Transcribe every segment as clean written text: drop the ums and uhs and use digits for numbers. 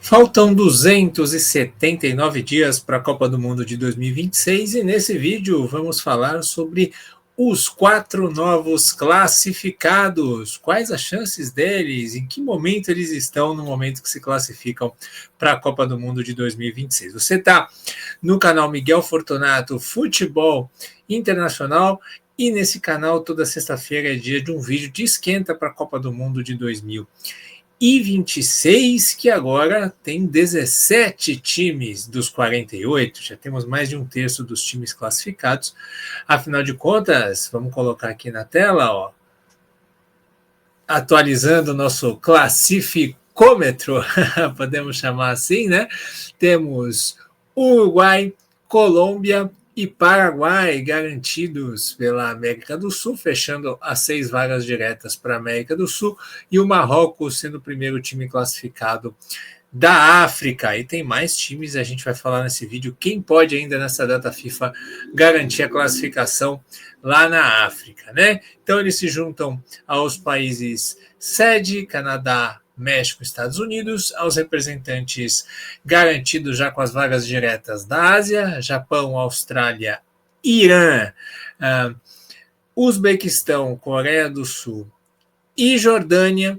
Faltam 279 dias para a Copa do Mundo de 2026 e nesse vídeo vamos falar sobre os 4 novos classificados. Quais as chances deles? Em que momento eles estão no momento que se classificam para a Copa do Mundo de 2026? Você está no canal Miguel Fortunato Futebol Internacional e nesse canal toda sexta-feira é dia de um vídeo de esquenta para a Copa do Mundo de 2026, que agora tem 17 times dos 48, já temos mais de um terço dos times classificados. Afinal de contas, vamos colocar aqui na tela, ó, atualizando o nosso classificômetro, podemos chamar assim, né? Temos Uruguai, Colômbia e Paraguai garantidos pela América do Sul, fechando as 6 vagas diretas para a América do Sul, e o Marrocos sendo o primeiro time classificado da África. E tem mais times, a gente vai falar nesse vídeo, quem pode ainda nessa data FIFA garantir a classificação lá na África, né? Então eles se juntam aos países sede, Canadá, México, Estados Unidos, aos representantes garantidos já com as vagas diretas da Ásia, Japão, Austrália, Irã, Uzbequistão, Coreia do Sul e Jordânia,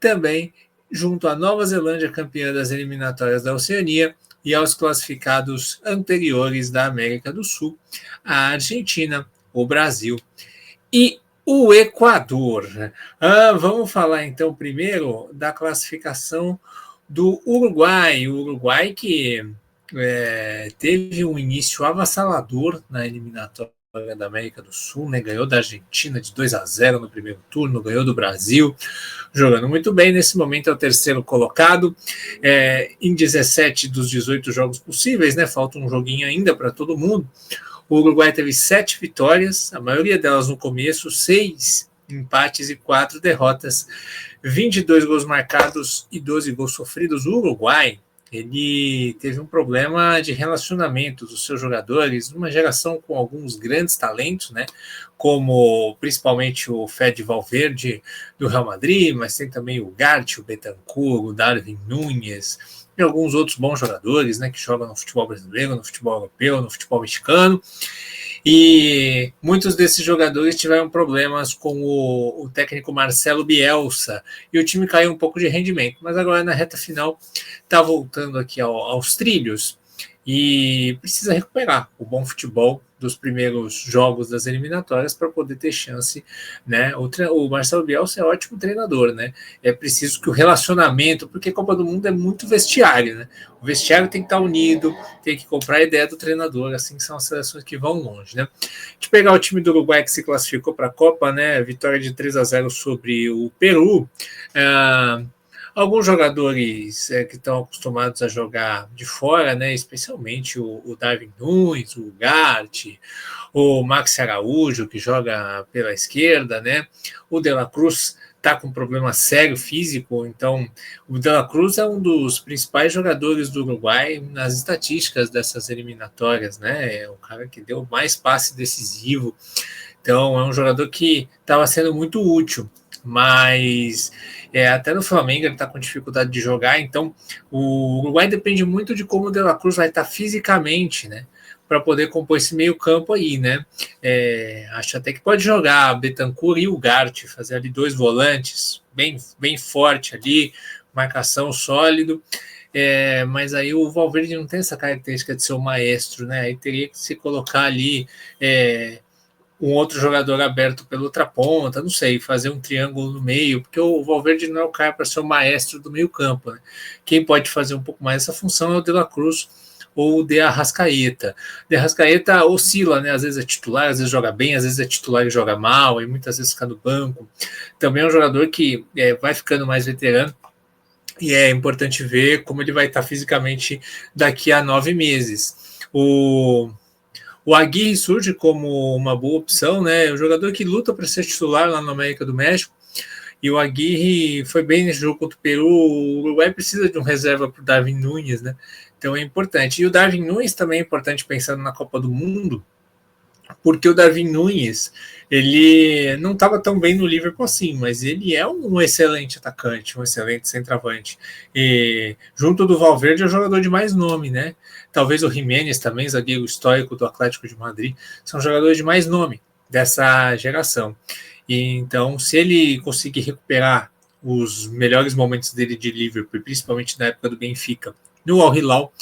também junto à Nova Zelândia, campeã das eliminatórias da Oceania, e aos classificados anteriores da América do Sul, a Argentina, o Brasil e o Equador. Vamos falar então primeiro da classificação do Uruguai. O Uruguai que teve um início avassalador na eliminatória da América do Sul, né? Ganhou da Argentina de 2-0 no primeiro turno, ganhou do Brasil, jogando muito bem. Nesse momento é o terceiro colocado, em 17 dos 18 jogos possíveis, né? Falta um joguinho ainda para todo mundo. O Uruguai teve 7 vitórias, a maioria delas no começo, 6 empates e 4 derrotas, 22 gols marcados e 12 gols sofridos. O Uruguai, ele teve um problema de relacionamento dos seus jogadores, uma geração com alguns grandes talentos, né? Como principalmente o Fede Valverde do Real Madrid, mas tem também o Gatti, o Bentancur, o Darwin Núñez e alguns outros bons jogadores, né, que jogam no futebol brasileiro, no futebol europeu, no futebol mexicano. E muitos desses jogadores tiveram problemas com o técnico Marcelo Bielsa, e o time caiu um pouco de rendimento, mas agora na reta final está voltando aqui aos trilhos e precisa recuperar o bom futebol dos primeiros jogos das eliminatórias para poder ter chance, né? O Marcelo Bielsa é ótimo treinador, né? É preciso que o relacionamento, porque a Copa do Mundo é muito vestiário, né? O vestiário tem que estar unido, tem que comprar a ideia do treinador, assim são as seleções que vão longe, né? De pegar o time do Uruguai que se classificou para a Copa, né? Vitória de 3-0 sobre o Peru. Alguns jogadores que estão acostumados a jogar de fora, né, especialmente o Darwin Núñez, o Gatti, o Max Araújo, que joga pela esquerda, né, o De La Cruz está com um problema sério físico, então o De La Cruz é um dos principais jogadores do Uruguai nas estatísticas dessas eliminatórias, né, é o cara que deu mais passe decisivo, então é um jogador que estava sendo muito útil, mas até no Flamengo ele está com dificuldade de jogar, então o Uruguai depende muito de como o De La Cruz vai estar fisicamente, né, para poder compor esse meio campo aí, né, acho até que pode jogar Bentancur e o Gatti, fazer ali 2 volantes, bem forte ali, marcação sólido, mas aí o Valverde não tem essa característica de ser o maestro, né, aí teria que se colocar ali um outro jogador aberto pela outra ponta, não sei, fazer um triângulo no meio, porque o Valverde não é o cara para ser o maestro do meio campo, né? Quem pode fazer um pouco mais essa função é o De La Cruz ou o De Arrascaeta. De Arrascaeta oscila, né? Às vezes é titular, às vezes joga bem, às vezes é titular e joga mal, e muitas vezes fica no banco. Também é um jogador que vai ficando mais veterano, e é importante ver como ele vai estar fisicamente daqui a 9 meses. O Aguirre surge como uma boa opção, né? É um jogador que luta para ser titular lá na América do México. E o Aguirre foi bem nesse jogo contra o Peru. O Uruguai precisa de um reserva para o Darwin Núñez, né? Então é importante. E o Darwin Núñez também é importante pensando na Copa do Mundo, porque o Darwin Núñez, ele não estava tão bem no Liverpool assim, mas ele é um excelente atacante, um excelente centroavante. E junto do Valverde é o jogador de mais nome, né? Talvez o Jiménez também, zagueiro histórico do Atlético de Madrid, são jogadores de mais nome dessa geração. E então, se ele conseguir recuperar os melhores momentos dele de Liverpool, principalmente na época do Benfica, no Al Hilal,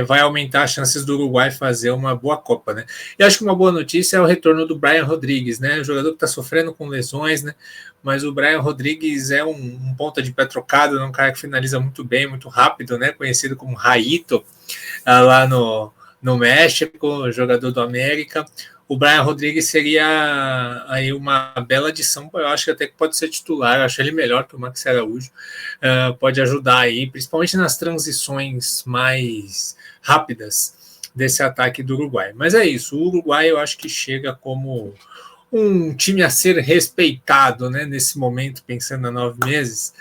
vai aumentar as chances do Uruguai fazer uma boa Copa, né? E acho que uma boa notícia é o retorno do Brian Rodrigues, né? O jogador que está sofrendo com lesões, né? Mas o Brian Rodrigues é um ponta de pé trocado, um cara que finaliza muito bem, muito rápido, né? Conhecido como Raito, lá no México, jogador do América. O Brian Rodrigues seria aí uma bela adição, eu acho que até que pode ser titular, eu acho ele melhor que o Max Araújo, pode ajudar aí, principalmente nas transições mais rápidas desse ataque do Uruguai. Mas é isso, o Uruguai eu acho que chega como um time a ser respeitado, né, nesse momento, pensando há 9 meses,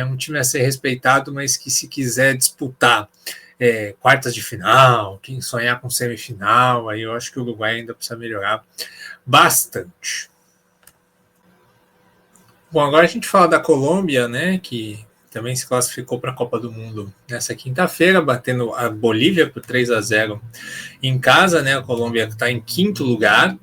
um time a ser respeitado, mas que se quiser disputar quartas de final, quem sonhar com semifinal, aí eu acho que o Uruguai ainda precisa melhorar bastante. Bom, agora a gente fala da Colômbia, né, que também se classificou para a Copa do Mundo nessa quinta-feira, batendo a Bolívia por 3-0 em casa, né, a Colômbia está em quinto lugar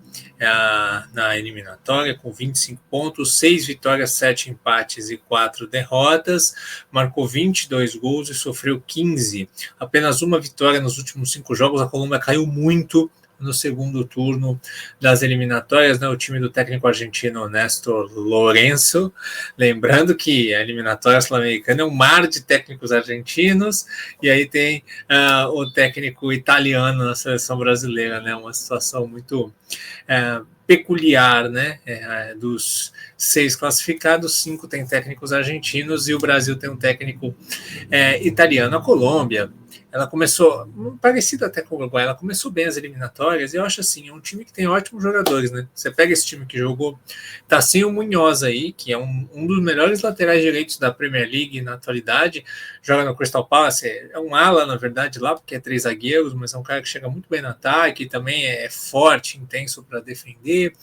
na eliminatória, com 25 pontos, 6 vitórias, 7 empates e 4 derrotas, marcou 22 gols e sofreu 15. Apenas uma vitória nos últimos 5 jogos, a Colômbia caiu muito no segundo turno das eliminatórias, né, o time do técnico argentino Néstor Lourenço, lembrando que a eliminatória sul-americana é um mar de técnicos argentinos, e aí tem o técnico italiano na seleção brasileira, né, uma situação muito peculiar, né, dos 6 classificados, 5 tem técnicos argentinos e o Brasil tem um técnico italiano. A Colômbia, ela começou, parecido até com o Uruguai, ela começou bem as eliminatórias, e eu acho assim, é um time que tem ótimos jogadores, né? Você pega esse time que jogou, tá sem o Munhoz aí, que é um dos melhores laterais direitos da Premier League na atualidade, joga no Crystal Palace, é um ala, na verdade, lá, porque é 3 zagueiros, mas é um cara que chega muito bem no ataque, também é forte, intenso para defender.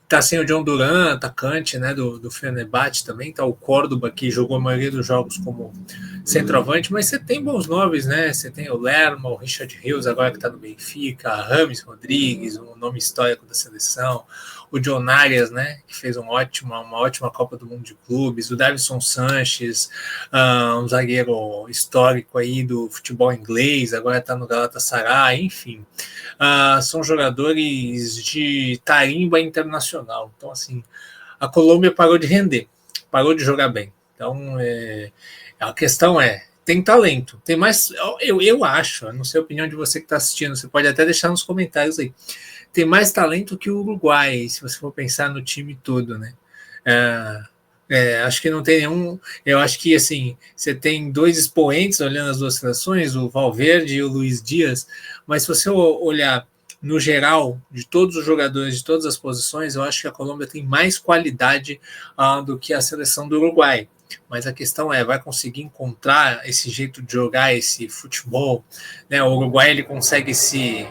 Tá sem o John Duran, atacante, né, do Fenerbahçe também, tá o Córdoba, que jogou a maioria dos jogos como centroavante, mas você tem bons nomes, né, você tem o Lerma, o Richard Rios, agora que tá no Benfica, Rames Rodrigues, um nome histórico da seleção, o John Arias, né, que fez uma ótima Copa do Mundo de Clubes, o Davinson Sanches, um zagueiro histórico aí do futebol inglês, agora tá no Galatasaray, enfim. São jogadores de tarimba internacional. Então, assim, a Colômbia parou de render, parou de jogar bem. Então, a questão tem talento, tem mais, eu acho, não sei a opinião de você que está assistindo, você pode até deixar nos comentários aí, tem mais talento que o Uruguai, se você for pensar no time todo, né? Acho que não tem nenhum. Eu acho que assim, você tem 2 expoentes olhando as 2 seleções, o Valverde e o Luiz Dias, mas se você olhar no geral, de todos os jogadores de todas as posições, eu acho que a Colômbia tem mais qualidade do que a seleção do Uruguai. Mas a questão vai conseguir encontrar esse jeito de jogar esse futebol, né? O Uruguai ele consegue se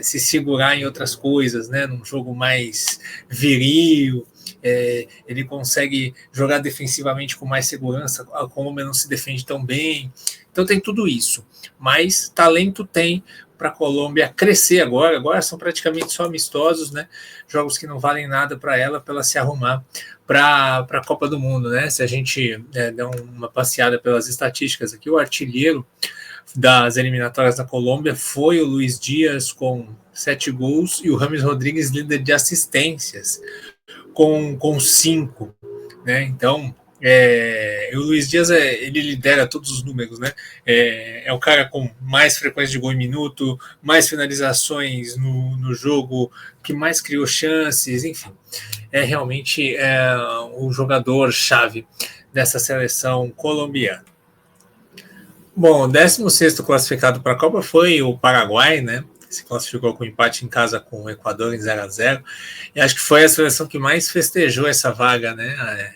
segurar em outras coisas, né? Num jogo mais viril, ele consegue jogar defensivamente com mais segurança, a Colômbia não se defende tão bem, então tem tudo isso, mas talento tem para a Colômbia crescer agora são praticamente só amistosos, né? Jogos que não valem nada para ela se arrumar para a Copa do Mundo, né? Se a gente der uma passeada pelas estatísticas aqui, o artilheiro das eliminatórias da Colômbia foi o Luiz Dias com 7 gols e o Rames Rodrigues líder de assistências com 5, né? Então, o Luiz Dias ele lidera todos os números, né? É o cara com mais frequência de gol em minuto, mais finalizações no jogo, que mais criou chances, enfim. Realmente o jogador-chave dessa seleção colombiana. Bom, o 16º classificado para a Copa foi o Paraguai, né? Se classificou com empate em casa com o Equador em 0-0. E acho que foi a seleção que mais festejou essa vaga, né?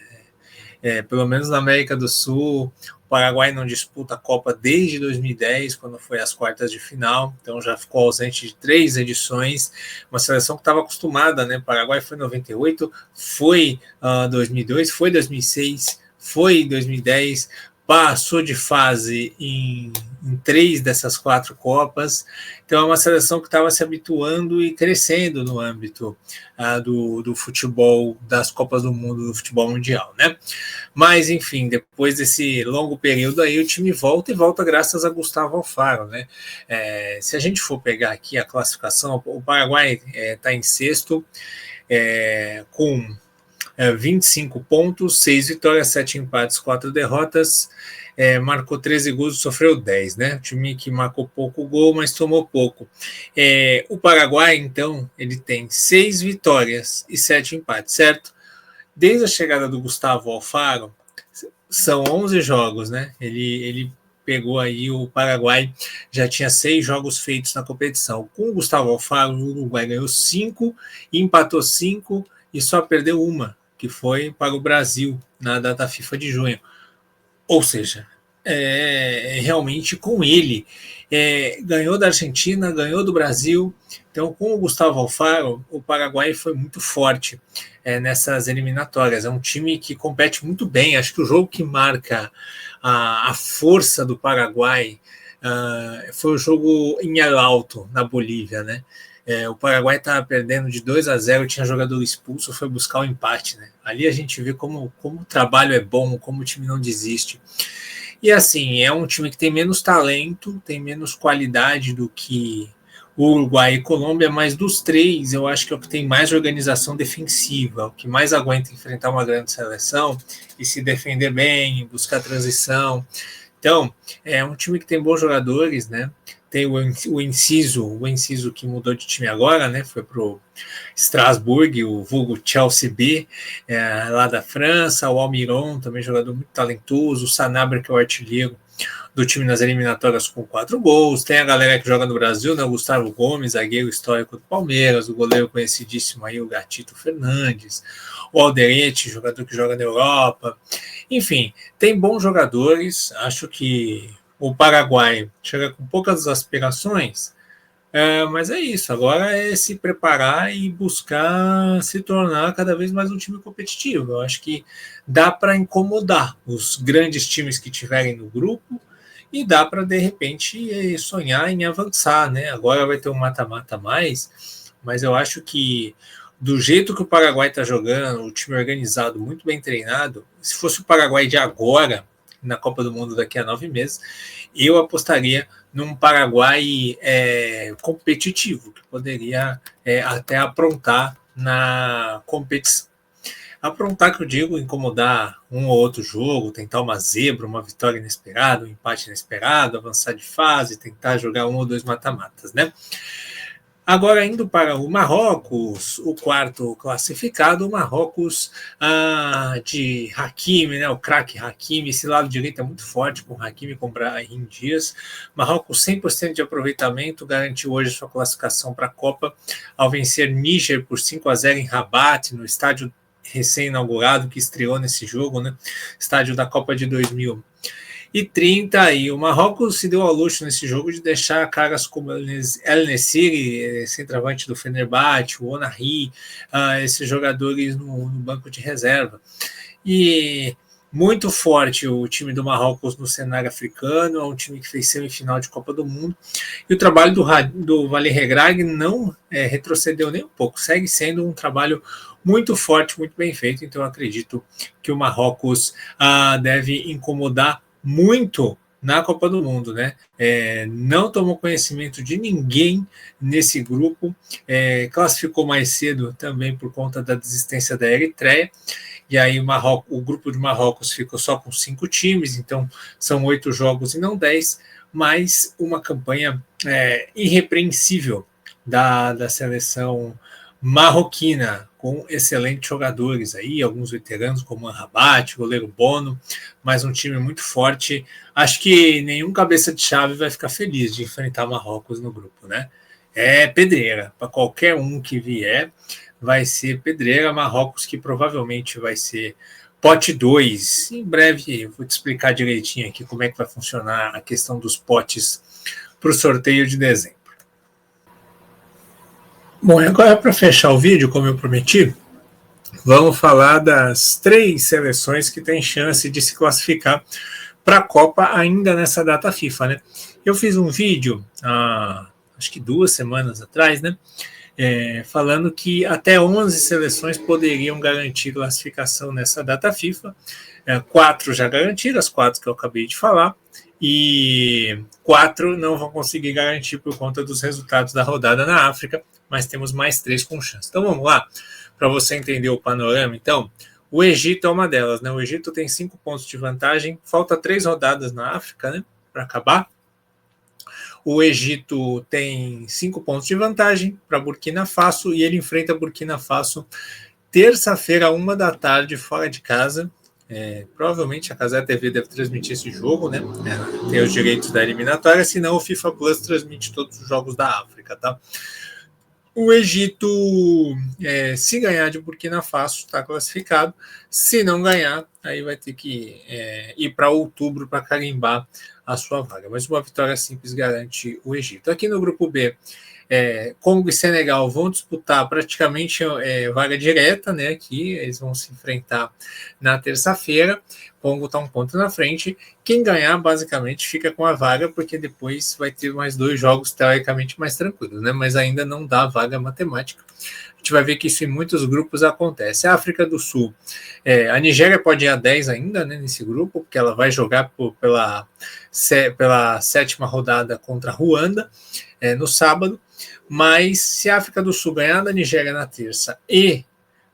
pelo menos na América do Sul. O Paraguai não disputa a Copa desde 2010, quando foi às quartas de final, então já ficou ausente de 3 edições, uma seleção que estava acostumada, né? O Paraguai foi em 98, foi 2002, foi 2006, foi 2010, passou de fase em 3 dessas 4 Copas, então é uma seleção que estava se habituando e crescendo no âmbito do futebol, das Copas do Mundo, do futebol mundial, né? Mas, enfim, depois desse longo período aí, o time volta e volta graças a Gustavo Alfaro, né? Se a gente for pegar aqui a classificação, o Paraguai está em sexto, com 25 pontos, 6 vitórias, 7 empates, 4 derrotas, marcou 13 gols e sofreu 10, né? O time que marcou pouco gol, mas tomou pouco. O Paraguai, então, ele tem 6 vitórias e 7 empates, certo? Desde a chegada do Gustavo Alfaro, são 11 jogos, né? Ele pegou aí, o Paraguai já tinha 6 jogos feitos na competição. Com o Gustavo Alfaro, o Uruguai ganhou 5, empatou 5 e só perdeu uma, que foi para o Brasil, na data FIFA de junho. Ou seja, realmente com ele, ganhou da Argentina, ganhou do Brasil. Então, com o Gustavo Alfaro, o Paraguai foi muito forte nessas eliminatórias. É um time que compete muito bem. Acho que o jogo que marca a força do Paraguai foi o jogo em El Alto, na Bolívia, né? O Paraguai estava perdendo de 2-0, tinha jogador expulso, foi buscar o empate, né? Ali a gente vê como o trabalho é bom, como o time não desiste. E assim, é um time que tem menos talento, tem menos qualidade do que o Uruguai e Colômbia, mas dos 3, eu acho que é o que tem mais organização defensiva, o que mais aguenta enfrentar uma grande seleção e se defender bem, buscar transição. Então, é um time que tem bons jogadores, né? Tem o Enciso que mudou de time agora, né? Foi para o Strasbourg, o vulgo Chelsea B, lá da França. O Almiron, também jogador muito talentoso. O Sanabria, que é o artilheiro do time nas eliminatórias com 4 gols. Tem a galera que joga no Brasil, né? O Gustavo Gomes, zagueiro histórico do Palmeiras. O goleiro conhecidíssimo aí, o Gatito Fernandes. O Alderete, jogador que joga na Europa. Enfim, tem bons jogadores. Acho que o Paraguai chega com poucas aspirações, mas é isso. Agora é se preparar e buscar se tornar cada vez mais um time competitivo. Eu acho que dá para incomodar os grandes times que tiverem no grupo e dá para, de repente, sonhar em avançar, né? Agora vai ter um mata-mata mais, mas eu acho que do jeito que o Paraguai está jogando, o time organizado, muito bem treinado, se fosse o Paraguai de agora, na Copa do Mundo daqui a 9 meses, eu apostaria num Paraguai competitivo, que poderia até aprontar na competição. Aprontar, que eu digo, incomodar um ou outro jogo, tentar uma zebra, uma vitória inesperada, um empate inesperado, avançar de fase, tentar jogar 1 ou 2 mata-matas, né? Agora, indo para o Marrocos, o quarto classificado, o Marrocos de Hakimi, né, o craque Hakimi, esse lado direito é muito forte com Hakimi, com Brahim Dias. Marrocos 100% de aproveitamento, garantiu hoje sua classificação para a Copa, ao vencer Níger por 5-0 em Rabat, no estádio recém-inaugurado que estreou nesse jogo, né, estádio da Copa de 2030, e o Marrocos se deu ao luxo nesse jogo de deixar caras como El Nessiri, centroavante do Fenerbahçe, o Onari, esses jogadores no banco de reserva. E muito forte o time do Marrocos no cenário africano, é um time que fez semifinal de Copa do Mundo, e o trabalho do Walid Regragui não retrocedeu nem um pouco, segue sendo um trabalho muito forte, muito bem feito, então eu acredito que o Marrocos deve incomodar muito na Copa do Mundo, né? Não tomou conhecimento de ninguém nesse grupo, classificou mais cedo também por conta da desistência da Eritreia, e aí o grupo de Marrocos ficou só com 5 times, então são 8 jogos e não 10, mas uma campanha irrepreensível da seleção marroquina, com excelentes jogadores aí, alguns veteranos como Rabat, goleiro Bono, mas um time muito forte. Acho que nenhum cabeça de chave vai ficar feliz de enfrentar Marrocos no grupo, né? É pedreira, para qualquer um que vier, vai ser pedreira. Marrocos, que provavelmente vai ser pote 2. Em breve vou te explicar direitinho aqui como é que vai funcionar a questão dos potes para o sorteio de dezembro. Bom, agora para fechar o vídeo, como eu prometi, vamos falar das 3 seleções que têm chance de se classificar para a Copa ainda nessa data FIFA, né? Eu fiz um vídeo, acho que 2 semanas atrás, né? Falando que até 11 seleções poderiam garantir classificação nessa data FIFA. 4 já garantiram, as 4 que eu acabei de falar, e 4 não vão conseguir garantir por conta dos resultados da rodada na África, mas temos mais 3 com chance. Então vamos lá, para você entender o panorama. Então, o Egito é uma delas, né? O Egito tem 5 pontos de vantagem, falta 3 rodadas na África, né, para acabar. O Egito tem 5 pontos de vantagem para Burkina Faso e ele enfrenta Burkina Faso terça-feira, 1 da tarde, fora de casa. Provavelmente a Cazé TV deve transmitir esse jogo, né? Tem os direitos da eliminatória, senão o FIFA Plus transmite todos os jogos da África, tá? O Egito, se ganhar de Burkina Faso, está classificado. Se não ganhar, aí vai ter que ir para outubro para carimbar a sua vaga. Mas uma vitória simples garante o Egito. Aqui no grupo B, Congo e Senegal vão disputar praticamente vaga direta, né? Aqui eles vão se enfrentar na terça-feira. Congo está um ponto na frente. Quem ganhar, basicamente, fica com a vaga, porque depois vai ter mais 2 jogos teoricamente mais tranquilos, né? Mas ainda não dá vaga matemática. A gente vai ver que isso em muitos grupos acontece. A África do Sul, a Nigéria pode ir a 10 ainda, né, nesse grupo, porque ela vai jogar pela 7ª rodada contra a Ruanda no sábado. Mas se a África do Sul ganhar da Nigéria na terça e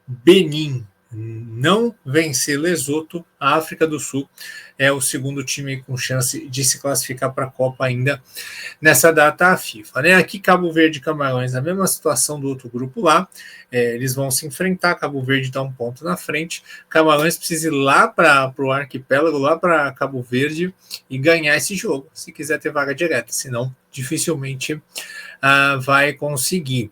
Benin não vencer Lesoto, a África do Sul é o segundo time com chance de se classificar para a Copa ainda nessa data FIFA, né? Aqui Cabo Verde e Camarões, a mesma situação do outro grupo lá, eles vão se enfrentar, Cabo Verde está um ponto na frente, Camarões precisa ir lá para o arquipélago, lá para Cabo Verde e ganhar esse jogo, se quiser ter vaga direta, senão dificilmente vai conseguir.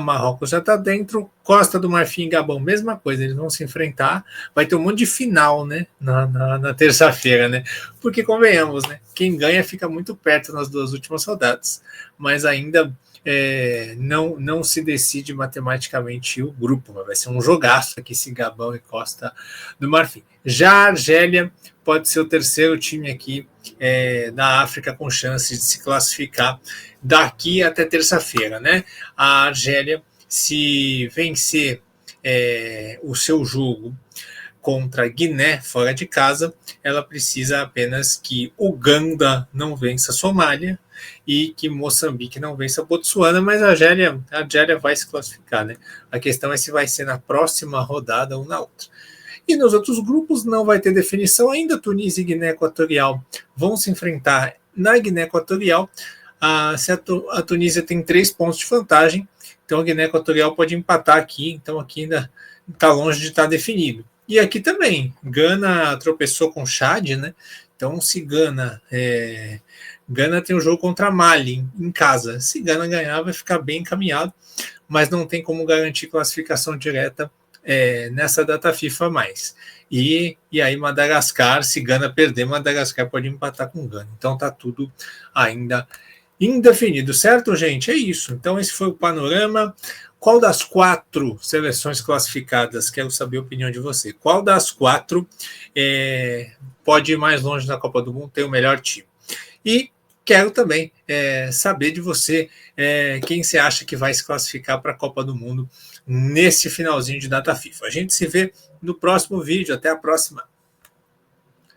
Marrocos já está dentro, Costa do Marfim e Gabão, mesma coisa, eles vão se enfrentar, vai ter um monte de final, né, na terça-feira, né, porque convenhamos, né, quem ganha fica muito perto nas 2 últimas rodadas, mas ainda não se decide matematicamente o grupo, vai ser um jogaço aqui esse Gabão e Costa do Marfim. Já a Argélia pode ser o terceiro time aqui da África com chance de se classificar daqui até terça-feira, né? A Argélia, se vencer o seu jogo contra a Guiné fora de casa, ela precisa apenas que Uganda não vença a Somália e que Moçambique não vença a Botsuana, mas a Argélia vai se classificar, né? A questão é se vai ser na próxima rodada ou na outra. E nos outros grupos não vai ter definição ainda. Tunísia e Guiné Equatorial vão se enfrentar na Guiné Equatorial. A Tunísia tem 3 pontos de vantagem, então a Guiné Equatorial pode empatar aqui, então aqui ainda está longe de estar definido. E aqui também, Gana tropeçou com Chad, né? Então se Gana tem um jogo contra Mali em casa. Se Gana ganhar, vai ficar bem encaminhado, mas não tem como garantir classificação direta nessa data FIFA mais. E aí Madagascar, se Gana perder, Madagascar pode empatar com Gana. Então tá tudo ainda indefinido, certo, gente? É isso. Então esse foi o panorama. Qual das 4 seleções classificadas, quero saber a opinião de você, qual das 4 pode ir mais longe na Copa do Mundo, ter o melhor time? E quero também saber de você quem você acha que vai se classificar para a Copa do Mundo nesse finalzinho de data FIFA. A gente se vê no próximo vídeo. Até a próxima.